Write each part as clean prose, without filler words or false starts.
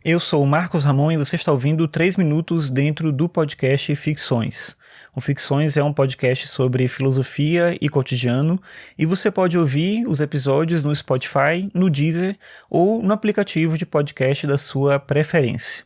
Eu sou o Marcos Ramon e você está ouvindo 3 minutos dentro do podcast Ficções. O Ficções é um podcast sobre filosofia e cotidiano e você pode ouvir os episódios no Spotify, no Deezer ou no aplicativo de podcast da sua preferência.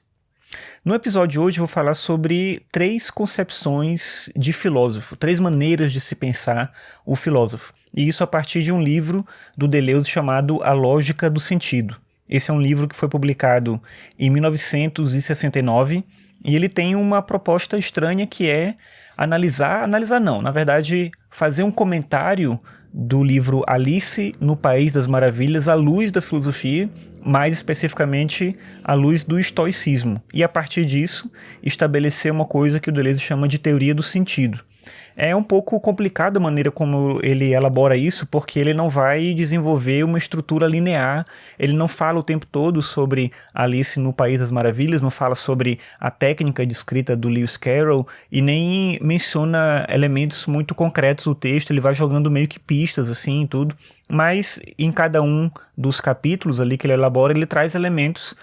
No episódio de hoje eu vou falar sobre 3 concepções de filósofo, 3 maneiras de se pensar o filósofo. E isso a partir de um livro do Deleuze chamado A Lógica do Sentido. Esse é um livro que foi publicado em 1969 e ele tem uma proposta estranha que é fazer um comentário do livro Alice no País das Maravilhas à luz da filosofia, mais especificamente à luz do estoicismo, e a partir disso estabelecer uma coisa que o Deleuze chama de teoria do sentido. É um pouco complicado a maneira como ele elabora isso, porque ele não vai desenvolver uma estrutura linear, ele não fala o tempo todo sobre Alice no País das Maravilhas, não fala sobre a técnica de escrita do Lewis Carroll e nem menciona elementos muito concretos do texto, ele vai jogando meio que pistas assim e tudo, mas em cada um dos capítulos ali que ele elabora, ele traz elementos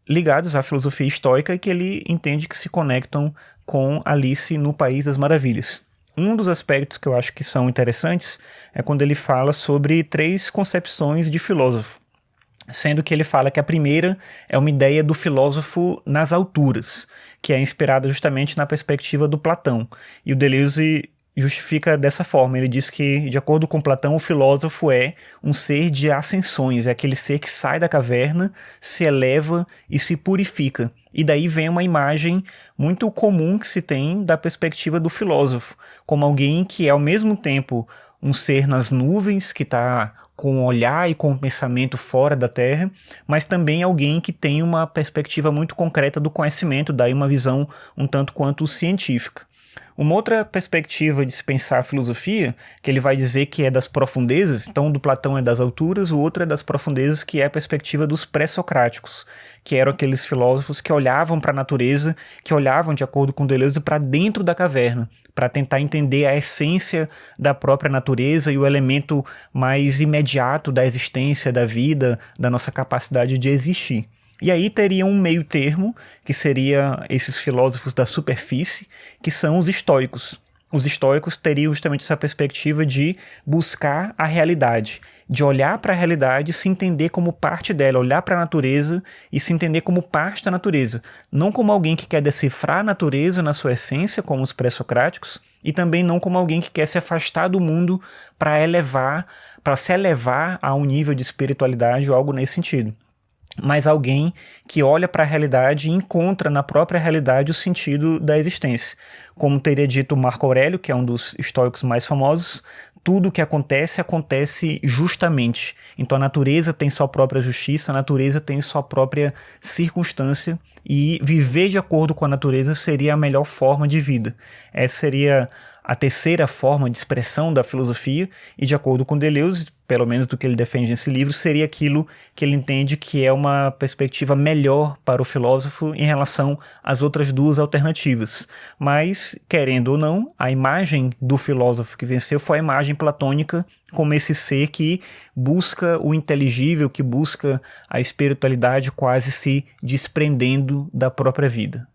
ligados à filosofia estoica que ele entende que se conectam com Alice no País das Maravilhas. Um dos aspectos que eu acho que são interessantes é quando ele fala sobre 3 concepções de filósofo, sendo que ele fala que a primeira é uma ideia do filósofo nas alturas, que é inspirada justamente na perspectiva do Platão. E o Deleuze justifica dessa forma, ele diz que, de acordo com Platão, o filósofo é um ser de ascensões, é aquele ser que sai da caverna, se eleva e se purifica. E daí vem uma imagem muito comum que se tem da perspectiva do filósofo, como alguém que é ao mesmo tempo um ser nas nuvens, que está com o olhar e com o pensamento fora da Terra, mas também alguém que tem uma perspectiva muito concreta do conhecimento, daí uma visão um tanto quanto científica. Uma outra perspectiva de se pensar a filosofia, que ele vai dizer que é das profundezas, então do Platão é das alturas, o outro é das profundezas, que é a perspectiva dos pré-socráticos, que eram aqueles filósofos que olhavam para a natureza, que olhavam, de acordo com Deleuze, para dentro da caverna, para tentar entender a essência da própria natureza e o elemento mais imediato da existência, da vida, da nossa capacidade de existir. E aí teria um meio termo, que seria esses filósofos da superfície, que são os estoicos. Os estoicos teriam justamente essa perspectiva de buscar a realidade, de olhar para a realidade e se entender como parte dela, olhar para a natureza e se entender como parte da natureza, não como alguém que quer decifrar a natureza na sua essência, como os pré-socráticos, e também não como alguém que quer se afastar do mundo para se elevar a um nível de espiritualidade ou algo nesse sentido, mas alguém que olha para a realidade e encontra na própria realidade o sentido da existência. Como teria dito Marco Aurélio, que é um dos estoicos mais famosos, tudo o que acontece, acontece justamente. Então a natureza tem sua própria justiça, a natureza tem sua própria circunstância, e viver de acordo com a natureza seria a melhor forma de vida. Essa seria a terceira forma de expressão da filosofia, e de acordo com Deleuze, pelo menos do que ele defende nesse livro, seria aquilo que ele entende que é uma perspectiva melhor para o filósofo em relação às outras 2 alternativas. Mas, querendo ou não, a imagem do filósofo que venceu foi a imagem platônica, como esse ser que busca o inteligível, que busca a espiritualidade quase se desprendendo da própria vida.